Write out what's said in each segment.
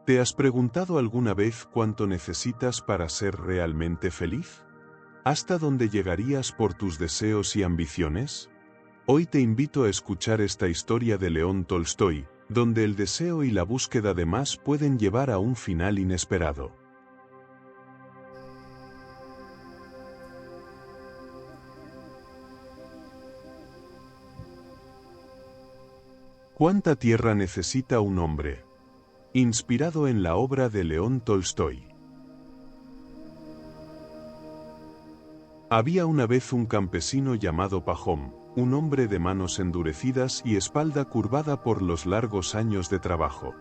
¿Te has preguntado alguna vez cuánto necesitas para ser realmente feliz? ¿Hasta dónde llegarías por tus deseos y ambiciones? Hoy te invito a escuchar esta historia de León Tolstoy, donde el deseo y la búsqueda de más pueden llevar a un final inesperado. ¿Cuánta tierra necesita un hombre? Inspirado en la obra de León Tolstoy. Había una vez un campesino llamado Pajón, un hombre de manos endurecidas y espalda curvada por los largos años de trabajo.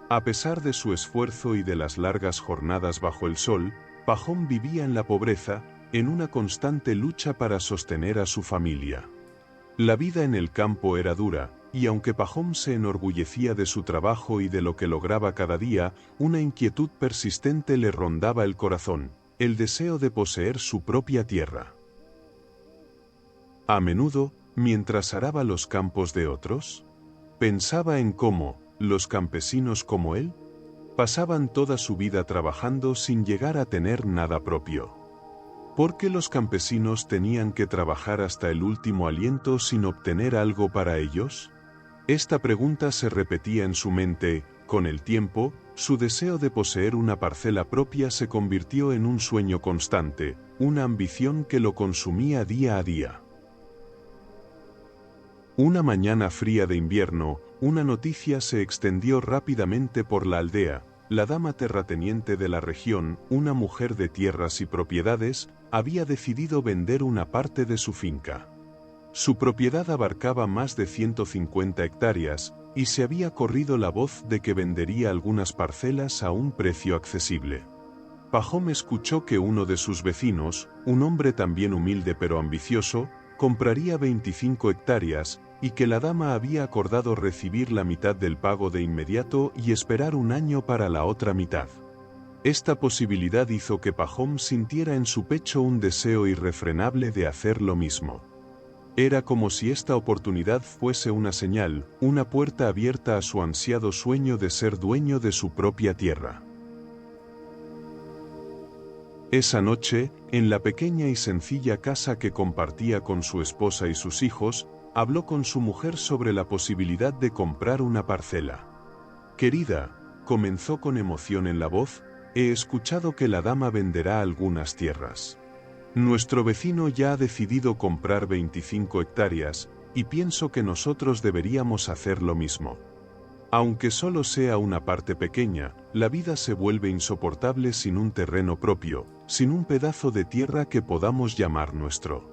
A pesar de su esfuerzo y de las largas jornadas bajo el sol, Pajón vivía en la pobreza, en una constante lucha para sostener a su familia. La vida en el campo era dura, y aunque Pajón se enorgullecía de su trabajo y de lo que lograba cada día, una inquietud persistente le rondaba el corazón, el deseo de poseer su propia tierra. A menudo, mientras araba los campos de otros, pensaba en cómo, los campesinos como él, pasaban toda su vida trabajando sin llegar a tener nada propio. ¿Por qué los campesinos tenían que trabajar hasta el último aliento sin obtener algo para ellos? Esta pregunta se repetía en su mente. Con el tiempo, su deseo de poseer una parcela propia se convirtió en un sueño constante, una ambición que lo consumía día a día. Una mañana fría de invierno, una noticia se extendió rápidamente por la aldea. La dama terrateniente de la región, una mujer de tierras y propiedades, había decidido vender una parte de su finca. Su propiedad abarcaba más de 150 hectáreas, y se había corrido la voz de que vendería algunas parcelas a un precio accesible. Pajón escuchó que uno de sus vecinos, un hombre también humilde pero ambicioso, compraría 25 hectáreas, y que la dama había acordado recibir la mitad del pago de inmediato y esperar un año para la otra mitad. Esta posibilidad hizo que Pajón sintiera en su pecho un deseo irrefrenable de hacer lo mismo. Era como si esta oportunidad fuese una señal, una puerta abierta a su ansiado sueño de ser dueño de su propia tierra. Esa noche, en la pequeña y sencilla casa que compartía con su esposa y sus hijos, habló con su mujer sobre la posibilidad de comprar una parcela. «Querida», comenzó con emoción en la voz, «he escuchado que la dama venderá algunas tierras. Nuestro vecino ya ha decidido comprar 25 hectáreas, y pienso que nosotros deberíamos hacer lo mismo. Aunque solo sea una parte pequeña, la vida se vuelve insoportable sin un terreno propio, sin un pedazo de tierra que podamos llamar nuestro».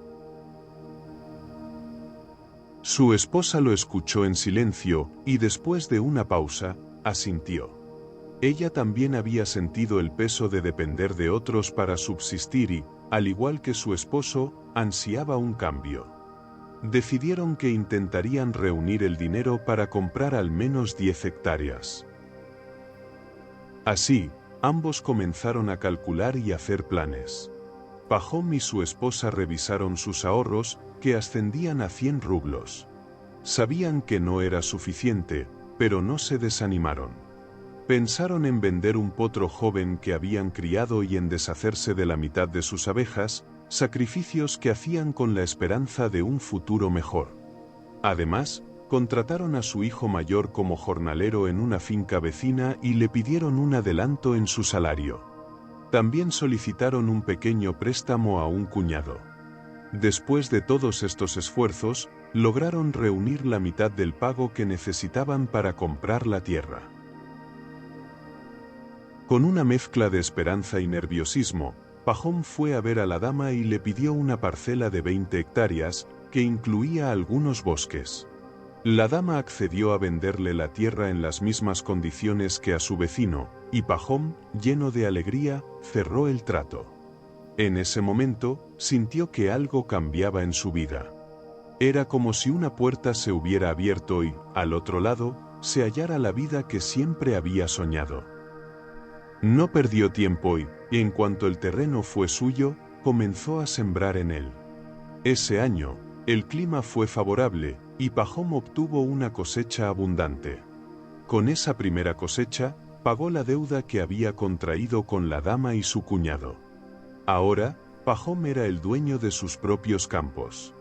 Su esposa lo escuchó en silencio, y después de una pausa, asintió. Ella también había sentido el peso de depender de otros para subsistir y, al igual que su esposo, ansiaba un cambio. Decidieron que intentarían reunir el dinero para comprar al menos 10 hectáreas. Así, ambos comenzaron a calcular y hacer planes. Pajón y su esposa revisaron sus ahorros, que ascendían a 100 rublos. Sabían que no era suficiente, pero no se desanimaron. Pensaron en vender un potro joven que habían criado y en deshacerse de la mitad de sus abejas, sacrificios que hacían con la esperanza de un futuro mejor. Además, contrataron a su hijo mayor como jornalero en una finca vecina y le pidieron un adelanto en su salario. También solicitaron un pequeño préstamo a un cuñado. Después de todos estos esfuerzos, lograron reunir la mitad del pago que necesitaban para comprar la tierra. Con una mezcla de esperanza y nerviosismo, Pajón fue a ver a la dama y le pidió una parcela de 20 hectáreas, que incluía algunos bosques. La dama accedió a venderle la tierra en las mismas condiciones que a su vecino, y Pajón, lleno de alegría, cerró el trato. En ese momento, sintió que algo cambiaba en su vida. Era como si una puerta se hubiera abierto y, al otro lado, se hallara la vida que siempre había soñado. No perdió tiempo y, en cuanto el terreno fue suyo, comenzó a sembrar en él. Ese año, el clima fue favorable, y Pajón obtuvo una cosecha abundante. Con esa primera cosecha, pagó la deuda que había contraído con la dama y su cuñado. Ahora, Pahom era el dueño de sus propios campos.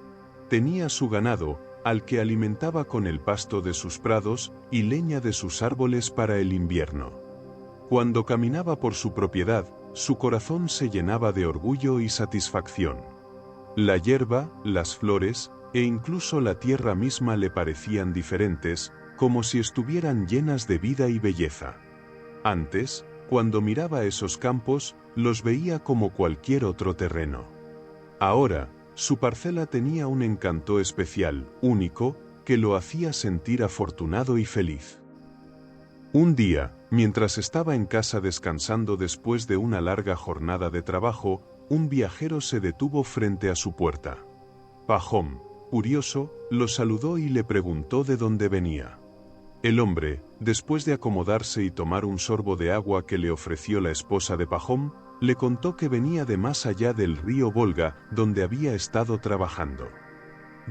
Tenía su ganado, al que alimentaba con el pasto de sus prados y leña de sus árboles para el invierno. Cuando caminaba por su propiedad, su corazón se llenaba de orgullo y satisfacción. La hierba, las flores, e incluso la tierra misma le parecían diferentes, como si estuvieran llenas de vida y belleza. Antes, cuando miraba esos campos, los veía como cualquier otro terreno. Ahora, su parcela tenía un encanto especial, único, que lo hacía sentir afortunado y feliz. Un día, mientras estaba en casa descansando después de una larga jornada de trabajo, un viajero se detuvo frente a su puerta. Pahom, curioso, lo saludó y le preguntó de dónde venía. El hombre, después de acomodarse y tomar un sorbo de agua que le ofreció la esposa de Pahom, le contó que venía de más allá del río Volga, donde había estado trabajando.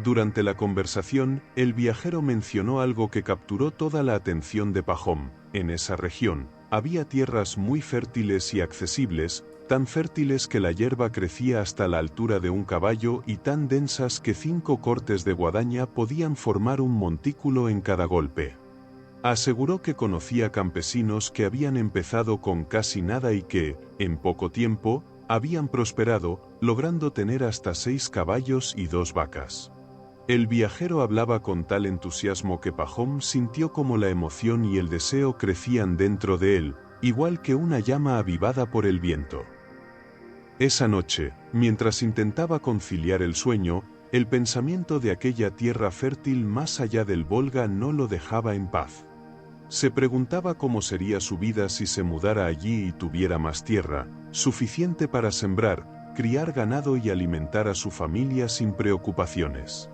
Durante la conversación, el viajero mencionó algo que capturó toda la atención de Pahom. En esa región, había tierras muy fértiles y accesibles, tan fértiles que la hierba crecía hasta la altura de un caballo y tan densas que 5 cortes de guadaña podían formar un montículo en cada golpe. Aseguró que conocía campesinos que habían empezado con casi nada y que, en poco tiempo, habían prosperado, logrando tener hasta 6 caballos y 2 vacas. El viajero hablaba con tal entusiasmo que Pahom sintió como la emoción y el deseo crecían dentro de él, igual que una llama avivada por el viento. Esa noche, mientras intentaba conciliar el sueño, el pensamiento de aquella tierra fértil más allá del Volga no lo dejaba en paz. Se preguntaba cómo sería su vida si se mudara allí y tuviera más tierra, suficiente para sembrar, criar ganado y alimentar a su familia sin preocupaciones.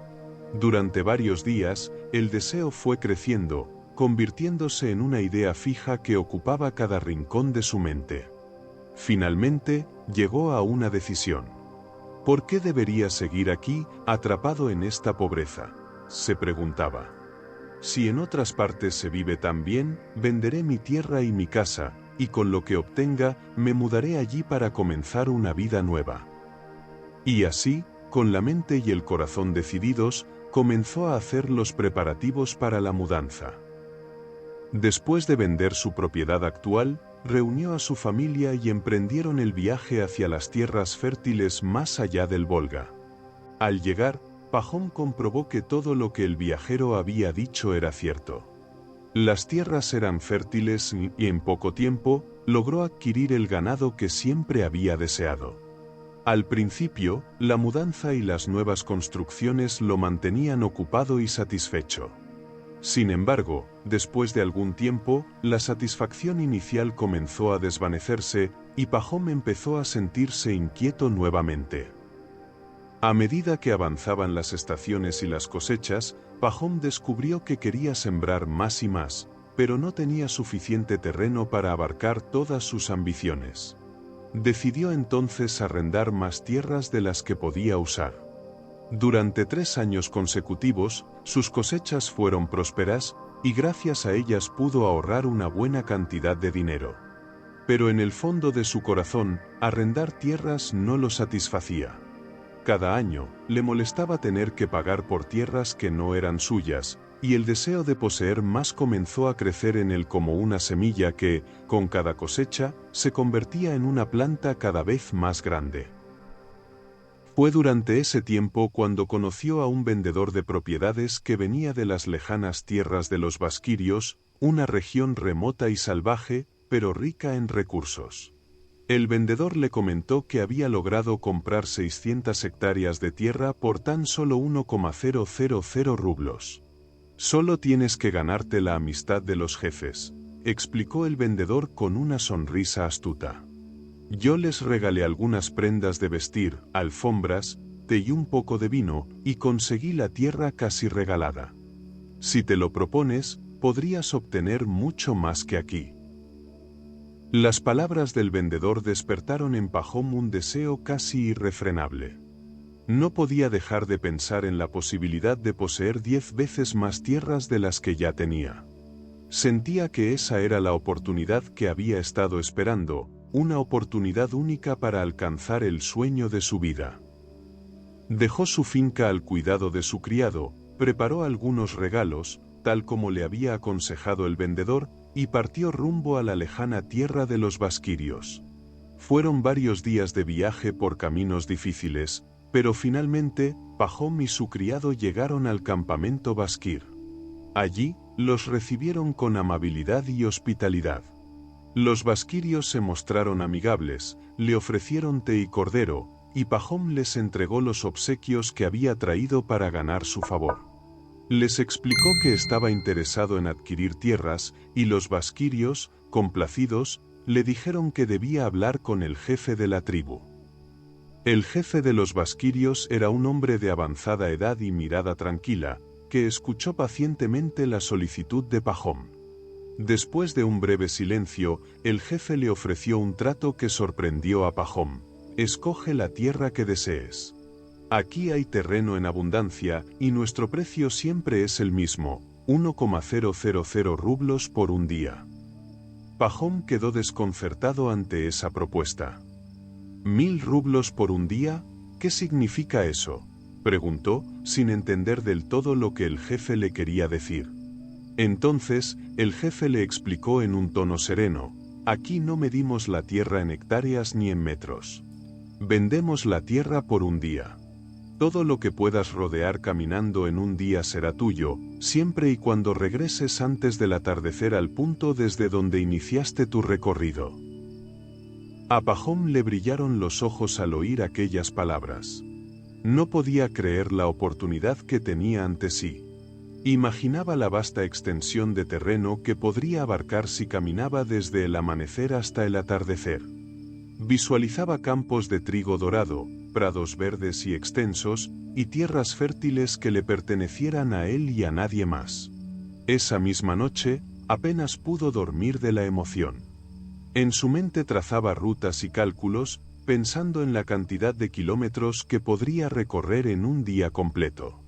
Durante varios días, el deseo fue creciendo, convirtiéndose en una idea fija que ocupaba cada rincón de su mente. Finalmente, llegó a una decisión. ¿Por qué debería seguir aquí, atrapado en esta pobreza?, se preguntaba. Si en otras partes se vive tan bien, venderé mi tierra y mi casa, y con lo que obtenga, me mudaré allí para comenzar una vida nueva. Y así, con la mente y el corazón decididos, comenzó a hacer los preparativos para la mudanza. Después de vender su propiedad actual, reunió a su familia y emprendieron el viaje hacia las tierras fértiles más allá del Volga. Al llegar, Pahom comprobó que todo lo que el viajero había dicho era cierto. Las tierras eran fértiles y en poco tiempo, logró adquirir el ganado que siempre había deseado. Al principio, la mudanza y las nuevas construcciones lo mantenían ocupado y satisfecho. Sin embargo, después de algún tiempo, la satisfacción inicial comenzó a desvanecerse, y Pahom empezó a sentirse inquieto nuevamente. A medida que avanzaban las estaciones y las cosechas, Pahom descubrió que quería sembrar más y más, pero no tenía suficiente terreno para abarcar todas sus ambiciones. Decidió entonces arrendar más tierras de las que podía usar. Durante 3 años consecutivos, sus cosechas fueron prósperas, y gracias a ellas pudo ahorrar una buena cantidad de dinero. Pero en el fondo de su corazón, arrendar tierras no lo satisfacía. Cada año, le molestaba tener que pagar por tierras que no eran suyas, y el deseo de poseer más comenzó a crecer en él como una semilla que, con cada cosecha, se convertía en una planta cada vez más grande. Fue durante ese tiempo cuando conoció a un vendedor de propiedades que venía de las lejanas tierras de los Basquirios, una región remota y salvaje, pero rica en recursos. El vendedor le comentó que había logrado comprar 600 hectáreas de tierra por tan solo 1,000 rublos. Solo tienes que ganarte la amistad de los jefes, explicó el vendedor con una sonrisa astuta. Yo les regalé algunas prendas de vestir, alfombras, té y un poco de vino, y conseguí la tierra casi regalada. Si te lo propones, podrías obtener mucho más que aquí. Las palabras del vendedor despertaron en Pahom un deseo casi irrefrenable. No podía dejar de pensar en la posibilidad de poseer 10 veces más tierras de las que ya tenía. Sentía que esa era la oportunidad que había estado esperando, una oportunidad única para alcanzar el sueño de su vida. Dejó su finca al cuidado de su criado, preparó algunos regalos, tal como le había aconsejado el vendedor, y partió rumbo a la lejana tierra de los basquirios. Fueron varios días de viaje por caminos difíciles, pero finalmente, Pahom y su criado llegaron al campamento basquir. Allí, los recibieron con amabilidad y hospitalidad. Los basquirios se mostraron amigables, le ofrecieron té y cordero, y Pahom les entregó los obsequios que había traído para ganar su favor. Les explicó que estaba interesado en adquirir tierras, y los basquirios, complacidos, le dijeron que debía hablar con el jefe de la tribu. El jefe de los basquirios era un hombre de avanzada edad y mirada tranquila, que escuchó pacientemente la solicitud de Pahom. Después de un breve silencio, el jefe le ofreció un trato que sorprendió a Pahom. Escoge la tierra que desees. Aquí hay terreno en abundancia, y nuestro precio siempre es el mismo, 1,000 rublos por un día. Pahom quedó desconcertado ante esa propuesta. ¿1000 rublos por un día? ¿Qué significa eso?, preguntó, sin entender del todo lo que el jefe le quería decir. Entonces, el jefe le explicó en un tono sereno: aquí no medimos la tierra en hectáreas ni en metros. Vendemos la tierra por un día. Todo lo que puedas rodear caminando en un día será tuyo, siempre y cuando regreses antes del atardecer al punto desde donde iniciaste tu recorrido. A Pahom le brillaron los ojos al oír aquellas palabras. No podía creer la oportunidad que tenía ante sí. Imaginaba la vasta extensión de terreno que podría abarcar si caminaba desde el amanecer hasta el atardecer. Visualizaba campos de trigo dorado, prados verdes y extensos, y tierras fértiles que le pertenecieran a él y a nadie más. Esa misma noche, apenas pudo dormir de la emoción. En su mente trazaba rutas y cálculos, pensando en la cantidad de kilómetros que podría recorrer en un día completo.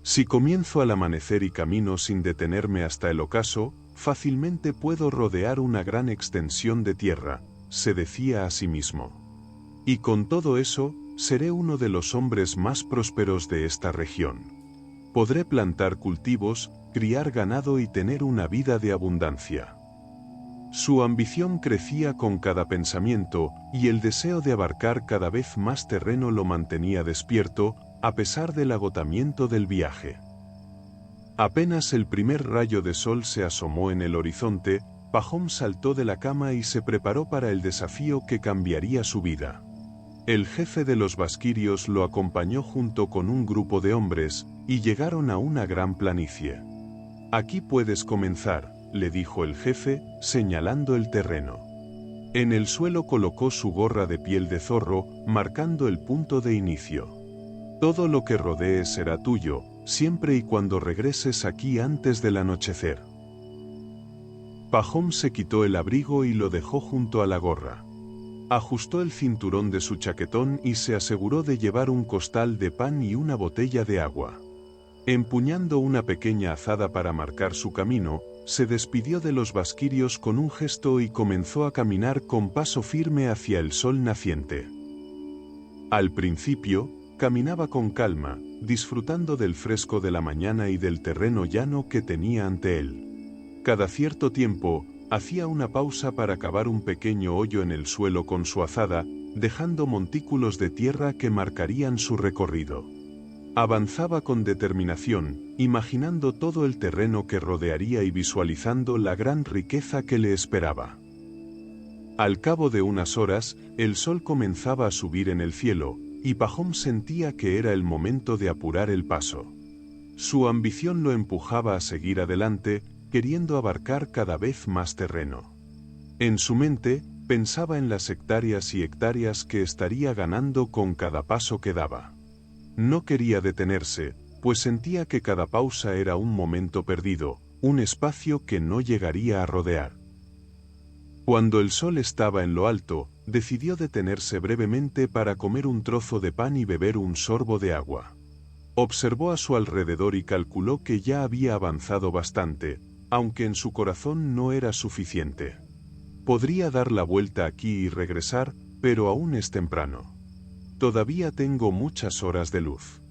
Si comienzo al amanecer y camino sin detenerme hasta el ocaso, fácilmente puedo rodear una gran extensión de tierra, se decía a sí mismo. Y con todo eso, seré uno de los hombres más prósperos de esta región. Podré plantar cultivos, criar ganado y tener una vida de abundancia. Su ambición crecía con cada pensamiento, y el deseo de abarcar cada vez más terreno lo mantenía despierto, a pesar del agotamiento del viaje. Apenas el primer rayo de sol se asomó en el horizonte, Pahom saltó de la cama y se preparó para el desafío que cambiaría su vida. El jefe de los basquirios lo acompañó junto con un grupo de hombres, y llegaron a una gran planicie. Aquí puedes comenzar, le dijo el jefe, señalando el terreno. En el suelo colocó su gorra de piel de zorro, marcando el punto de inicio. Todo lo que rodees será tuyo, siempre y cuando regreses aquí antes del anochecer. Pahom se quitó el abrigo y lo dejó junto a la gorra. Ajustó el cinturón de su chaquetón y se aseguró de llevar un costal de pan y una botella de agua. Empuñando una pequeña azada para marcar su camino, se despidió de los basquirios con un gesto y comenzó a caminar con paso firme hacia el sol naciente. Al principio, caminaba con calma, disfrutando del fresco de la mañana y del terreno llano que tenía ante él. Cada cierto tiempo, hacía una pausa para cavar un pequeño hoyo en el suelo con su azada, dejando montículos de tierra que marcarían su recorrido. Avanzaba con determinación, imaginando todo el terreno que rodearía y visualizando la gran riqueza que le esperaba. Al cabo de unas horas, el sol comenzaba a subir en el cielo, y Pahom sentía que era el momento de apurar el paso. Su ambición lo empujaba a seguir adelante, queriendo abarcar cada vez más terreno. En su mente, pensaba en las hectáreas y hectáreas que estaría ganando con cada paso que daba. No quería detenerse, pues sentía que cada pausa era un momento perdido, un espacio que no llegaría a rodear. Cuando el sol estaba en lo alto, decidió detenerse brevemente para comer un trozo de pan y beber un sorbo de agua. Observó a su alrededor y calculó que ya había avanzado bastante, aunque en su corazón no era suficiente. Podría dar la vuelta aquí y regresar, pero aún es temprano. Todavía tengo muchas horas de luz.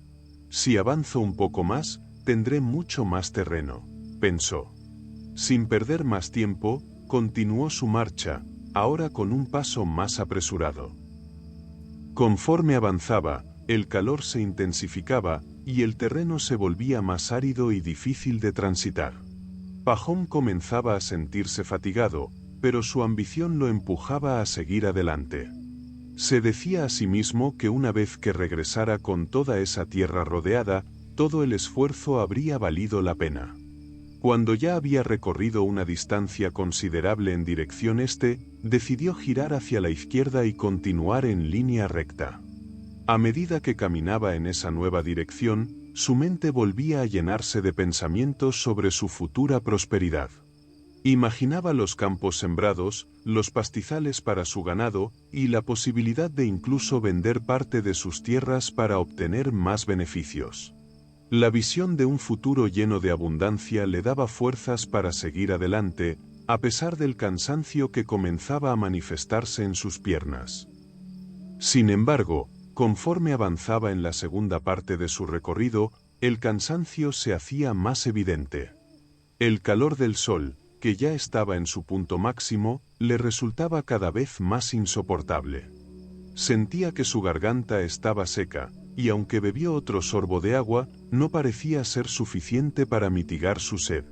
Si avanzo un poco más, tendré mucho más terreno, pensó. Sin perder más tiempo, continuó su marcha, ahora con un paso más apresurado. Conforme avanzaba, el calor se intensificaba, y el terreno se volvía más árido y difícil de transitar. Pahom comenzaba a sentirse fatigado, pero su ambición lo empujaba a seguir adelante. Se decía a sí mismo que una vez que regresara con toda esa tierra rodeada, todo el esfuerzo habría valido la pena. Cuando ya había recorrido una distancia considerable en dirección este, decidió girar hacia la izquierda y continuar en línea recta. A medida que caminaba en esa nueva dirección, su mente volvía a llenarse de pensamientos sobre su futura prosperidad. Imaginaba los campos sembrados, los pastizales para su ganado, y la posibilidad de incluso vender parte de sus tierras para obtener más beneficios. La visión de un futuro lleno de abundancia le daba fuerzas para seguir adelante, a pesar del cansancio que comenzaba a manifestarse en sus piernas. Sin embargo, conforme avanzaba en la segunda parte de su recorrido, el cansancio se hacía más evidente. El calor del sol, que ya estaba en su punto máximo, le resultaba cada vez más insoportable. Sentía que su garganta estaba seca, y aunque bebió otro sorbo de agua, no parecía ser suficiente para mitigar su sed.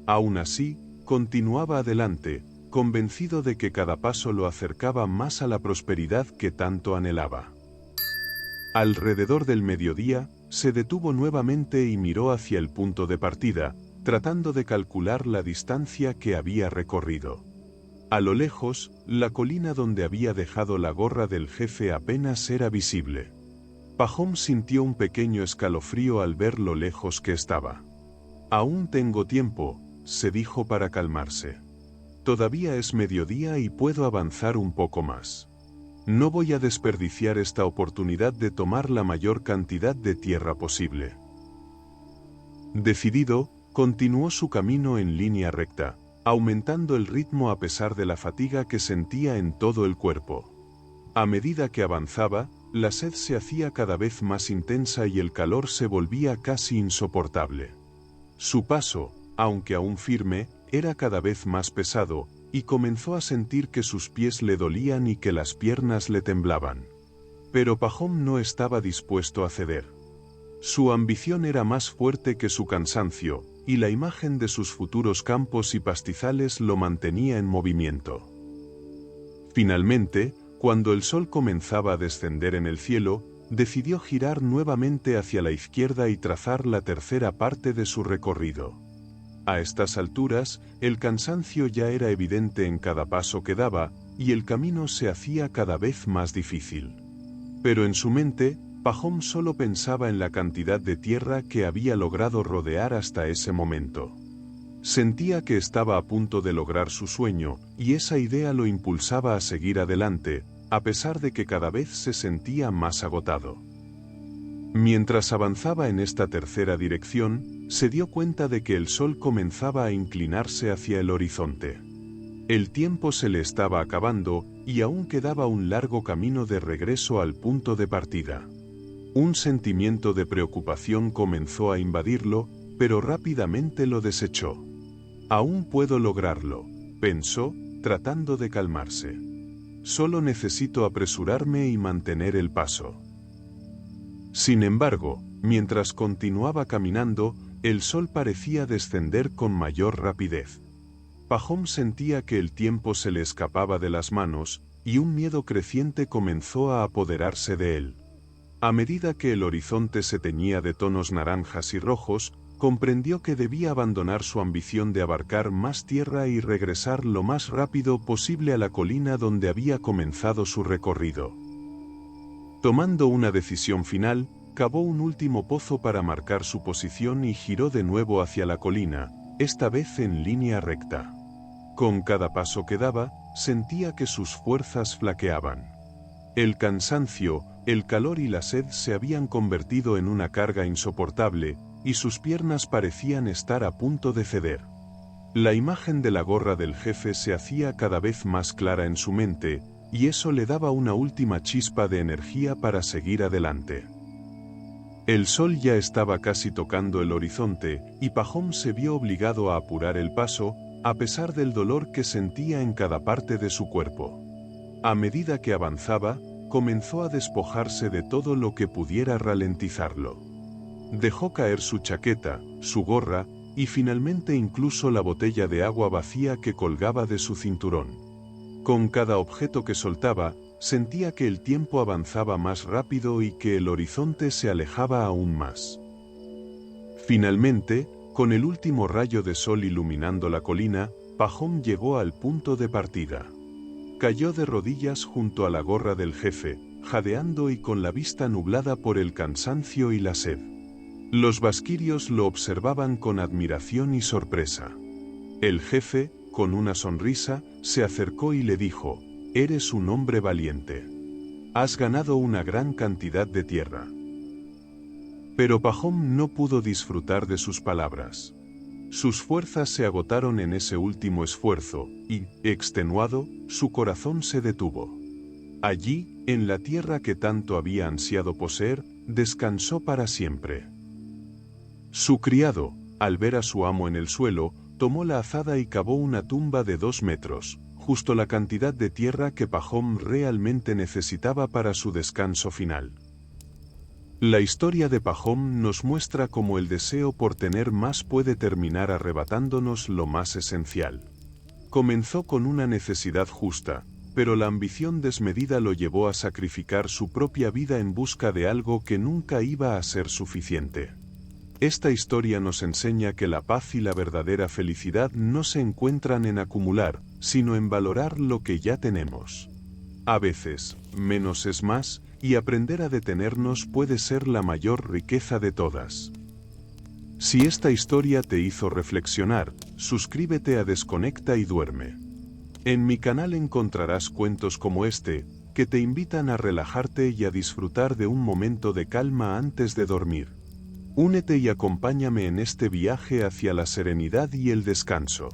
Aún así, continuaba adelante, convencido de que cada paso lo acercaba más a la prosperidad que tanto anhelaba. Alrededor del mediodía, se detuvo nuevamente y miró hacia el punto de partida, tratando de calcular la distancia que había recorrido. A lo lejos, la colina donde había dejado la gorra del jefe apenas era visible. Pahom sintió un pequeño escalofrío al ver lo lejos que estaba. «Aún tengo tiempo», se dijo para calmarse. «Todavía es mediodía y puedo avanzar un poco más. No voy a desperdiciar esta oportunidad de tomar la mayor cantidad de tierra posible». Decidido, continuó su camino en línea recta, aumentando el ritmo a pesar de la fatiga que sentía en todo el cuerpo. A medida que avanzaba, la sed se hacía cada vez más intensa y el calor se volvía casi insoportable. Su paso, aunque aún firme, era cada vez más pesado, y comenzó a sentir que sus pies le dolían y que las piernas le temblaban. Pero Pahom no estaba dispuesto a ceder. Su ambición era más fuerte que su cansancio, y la imagen de sus futuros campos y pastizales lo mantenía en movimiento. Finalmente, cuando el sol comenzaba a descender en el cielo, decidió girar nuevamente hacia la izquierda y trazar la tercera parte de su recorrido. A estas alturas, el cansancio ya era evidente en cada paso que daba, y el camino se hacía cada vez más difícil. Pero en su mente, Pahom solo pensaba en la cantidad de tierra que había logrado rodear hasta ese momento. Sentía que estaba a punto de lograr su sueño, y esa idea lo impulsaba a seguir adelante, a pesar de que cada vez se sentía más agotado. Mientras avanzaba en esta tercera dirección, se dio cuenta de que el sol comenzaba a inclinarse hacia el horizonte. El tiempo se le estaba acabando, y aún quedaba un largo camino de regreso al punto de partida. Un sentimiento de preocupación comenzó a invadirlo, pero rápidamente lo desechó. «Aún puedo lograrlo», pensó, tratando de calmarse. «Solo necesito apresurarme y mantener el paso». Sin embargo, mientras continuaba caminando, el sol parecía descender con mayor rapidez. Pahom sentía que el tiempo se le escapaba de las manos, y un miedo creciente comenzó a apoderarse de él. A medida que el horizonte se teñía de tonos naranjas y rojos, comprendió que debía abandonar su ambición de abarcar más tierra y regresar lo más rápido posible a la colina donde había comenzado su recorrido. Tomando una decisión final, cavó un último pozo para marcar su posición y giró de nuevo hacia la colina, esta vez en línea recta. Con cada paso que daba, sentía que sus fuerzas flaqueaban. El cansancio, el calor y la sed se habían convertido en una carga insoportable, y sus piernas parecían estar a punto de ceder. La imagen de la gorra del jefe se hacía cada vez más clara en su mente, y eso le daba una última chispa de energía para seguir adelante. El sol ya estaba casi tocando el horizonte, y Pahom se vio obligado a apurar el paso, a pesar del dolor que sentía en cada parte de su cuerpo. A medida que avanzaba, comenzó a despojarse de todo lo que pudiera ralentizarlo. Dejó caer su chaqueta, su gorra, y finalmente incluso la botella de agua vacía que colgaba de su cinturón. Con cada objeto que soltaba, sentía que el tiempo avanzaba más rápido y que el horizonte se alejaba aún más. Finalmente, con el último rayo de sol iluminando la colina, Pahom llegó al punto de partida. Cayó de rodillas junto a la gorra del jefe, jadeando y con la vista nublada por el cansancio y la sed. Los basquirios lo observaban con admiración y sorpresa. El jefe, con una sonrisa, se acercó y le dijo: «Eres un hombre valiente. Has ganado una gran cantidad de tierra». Pero Pahom no pudo disfrutar de sus palabras. Sus fuerzas se agotaron en ese último esfuerzo, y, extenuado, su corazón se detuvo. Allí, en la tierra que tanto había ansiado poseer, descansó para siempre. Su criado, al ver a su amo en el suelo, tomó la azada y cavó una tumba de 2 metros, justo la cantidad de tierra que Pahom realmente necesitaba para su descanso final. La historia de Pahom nos muestra cómo el deseo por tener más puede terminar arrebatándonos lo más esencial. Comenzó con una necesidad justa, pero la ambición desmedida lo llevó a sacrificar su propia vida en busca de algo que nunca iba a ser suficiente. Esta historia nos enseña que la paz y la verdadera felicidad no se encuentran en acumular, sino en valorar lo que ya tenemos. A veces, menos es más, y aprender a detenernos puede ser la mayor riqueza de todas. Si esta historia te hizo reflexionar, suscríbete a Desconecta y Duerme. En mi canal encontrarás cuentos como este, que te invitan a relajarte y a disfrutar de un momento de calma antes de dormir. Únete y acompáñame en este viaje hacia la serenidad y el descanso.